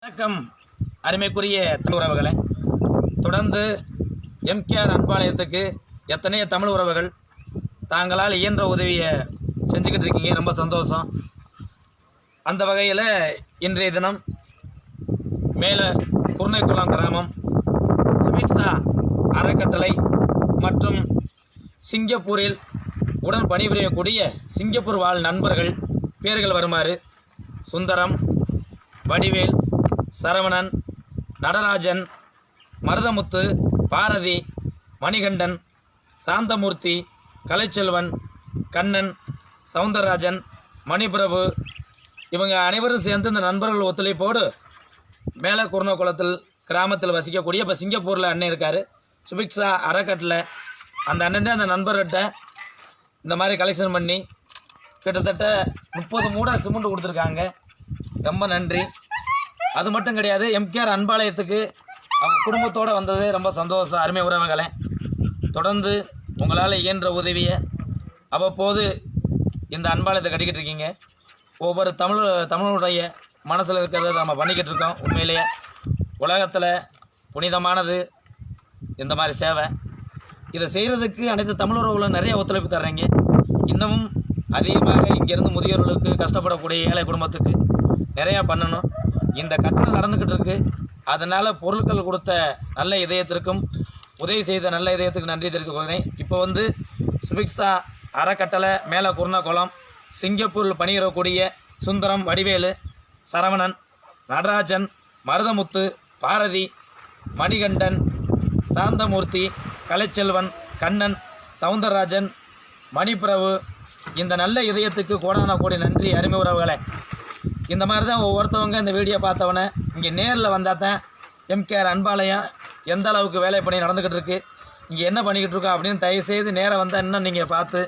வணக்கம் அருமைக்குரிய தமிழ் உறவுகளை. தொடர்ந்து எம்கேஆர் அன்பாலயத்துக்கு எத்தனையோ தமிழ் உறவுகள் தாங்களால் இயன்ற உதவியை செஞ்சுக்கிட்டு இருக்கீங்க, ரொம்ப சந்தோஷம். அந்த வகையில் இன்றைய தினம் மேலே குருணைக்குளம் கிராமம் சுபிக்ஷா அறக்கட்டளை மற்றும் சிங்கப்பூரில் உடன் பணிபுரியக்கூடிய சிங்கப்பூர் வாழ் நண்பர்கள் பேர்கள் வருமாறு: சுந்தரம், வடிவேல், சரவணன், நடராஜன், மருதமுத்து, பாரதி, மணிகண்டன், சாந்தமூர்த்தி, கலைச்செல்வன், கண்ணன், சவுந்தரராஜன், மணிபிரபு இவங்க அனைவரும் சேர்ந்து இந்த நண்பர்கள் ஒத்துழைப்போடு மேலே குருணகுளத்தில் கிராமத்தில் வசிக்கக்கூடிய இப்போ சிங்கப்பூரில் அண்ணன் இருக்கார், சுபிக்ஷா அறக்கட்டளை. அந்த அண்ணன் தான் அந்த நண்பர்கிட்ட இந்த மாதிரி கலெக்ஷன் பண்ணி கிட்டத்தட்ட 30 மூடை சிமெண்ட் கொடுத்துருக்காங்க. ரொம்ப நன்றி. அது மட்டும் கிடையாது, எம்கேஆர் அன்பாலயத்துக்கு அவங்க குடும்பத்தோடு வந்தது ரொம்ப சந்தோஷம். அருமை உறவுகளை, தொடர்ந்து உங்களால் இயன்ற உதவியை அவ்வப்போது இந்த அன்பாலயத்தை கட்டிக்கிட்டு இருக்கீங்க. ஒவ்வொரு தமிழுடைய மனசில் இருக்கிறத நம்ம பண்ணிக்கிட்டு இருக்கோம். உண்மையிலேயே உலகத்தில் புனிதமானது இந்த மாதிரி சேவை. இதை செய்கிறதுக்கு அனைத்து தமிழ் உறவுகளும் நிறைய ஒத்துழைப்பு தர்றீங்க. இன்னமும் அதிகமாக இங்கேருந்து முதியோர்களுக்கு, கஷ்டப்படக்கூடிய ஏழை குடும்பத்துக்கு நிறையா பண்ணணும். இந்த கட்டணம் நடந்துக்கிட்டு இருக்கு. அதனால் பொருட்கள் கொடுத்த நல்ல இதயத்திற்கும் உதவி செய்த நல்ல இதயத்துக்கு நன்றி தெரிவித்துக் கொள்கிறேன். இப்போ சுபிக்ஷா அறக்கட்டளை மேலே குருணகுளம் சிங்கப்பூரில் பணியிடக்கூடிய சுந்தரம், வடிவேலு, சரவணன், நடராஜன், மருதமுத்து, பாரதி, மணிகண்டன், சாந்தமூர்த்தி, கலைச்செல்வன், கண்ணன், சவுந்தரராஜன், மணிபிரபு இந்த நல்ல இதயத்துக்கு கோடான கோடி நன்றி. அருமை உறவுகளை, இந்த மாதிரி தான் ஒவ்வொருத்தவங்க இந்த வீடியோ பார்த்தவொடனே இங்கே நேரில் வந்தால் தான் எம்கேஆர் அன்பாலயம் எந்த அளவுக்கு வேலை பண்ணி நடந்துக்கிட்டு இருக்குது, இங்கே என்ன பண்ணிக்கிட்டு இருக்கோம் அப்படின்னு தயவுசெய்து நேராக வந்தால் இன்னும் நீங்கள் பார்த்து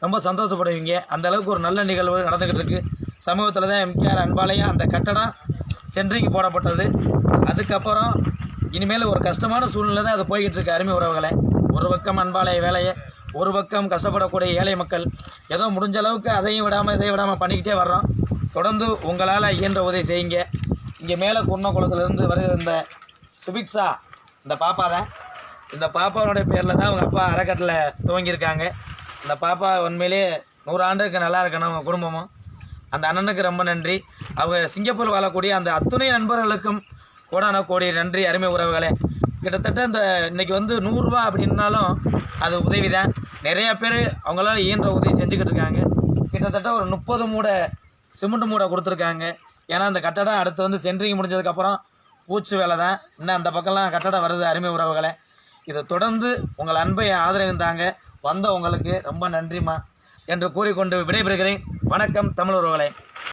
ரொம்ப சந்தோஷப்படுவீங்க. அந்த அளவுக்கு ஒரு நல்ல நிகழ்வு நடந்துக்கிட்டு இருக்குது. சமூகத்தில் தான் எம்கேஆர் அன்பாலயம் அந்த கட்டடம் சென்ட்ரிங் போடப்பட்டது. அதுக்கப்புறம் இனிமேல் ஒரு கஷ்டமான சூழ்நிலை தான் அது போய்கிட்டு இருக்கு. அருமை உறவுகளை, ஒரு பக்கம் அன்பாலய வேலையை, ஒரு பக்கம் கஷ்டப்படக்கூடிய ஏழை மக்கள், ஏதோ முடிஞ்ச அளவுக்கு அதையும் விடாமல் இதையும் விடாமல் பண்ணிக்கிட்டே வர்றோம். தொடர்ந்து உங்களால் இயன்ற உதவி செய்யுங்க. இங்கே மேலே குருணகுளத்திலிருந்து வருகிற இந்த சுபிக்ஷா இந்த பாப்பா தான். இந்த பாப்பாவோடைய பேரில் தான் அவங்க அப்பா அறக்கட்டளை துவங்கியிருக்காங்க. இந்த பாப்பா உண்மையிலே 100 ஆண்டுக்கு நல்லா இருக்கணும் அவங்க குடும்பமும். அந்த அண்ணனுக்கு ரொம்ப நன்றி. அவங்க சிங்கப்பூர் வாழக்கூடிய அந்த அத்துணை நண்பர்களுக்கும் கோடான கோடி நன்றி. அருமை உறவுகளே, கிட்டத்தட்ட இந்த இன்றைக்கி 100 ரூபா அப்படின்னாலும் அது உதவி தான். நிறையா பேர் அவங்களால இயன்ற உதவி செஞ்சுக்கிட்டு இருக்காங்க. கிட்டத்தட்ட ஒரு 30 மூடை சிமெண்ட் மூடை கொடுத்துருக்காங்க. ஏன்னா அந்த கட்டடம் அடுத்து சென்ட்ரிங் முடிஞ்சதுக்கப்புறம் பூச்சி வேலை தான். இன்னும் அந்த பக்கம்லாம் கட்டடம் வருது. அருமை உறவுகளை, இதை தொடர்ந்து உங்கள் அன்பை ஆதரவுந்தாங்க. வந்த உங்களுக்கு ரொம்ப நன்றிம்மா என்று கூறிக்கொண்டு விடைபெறுகிறேன். வணக்கம் தமிழ் உறவுகளை.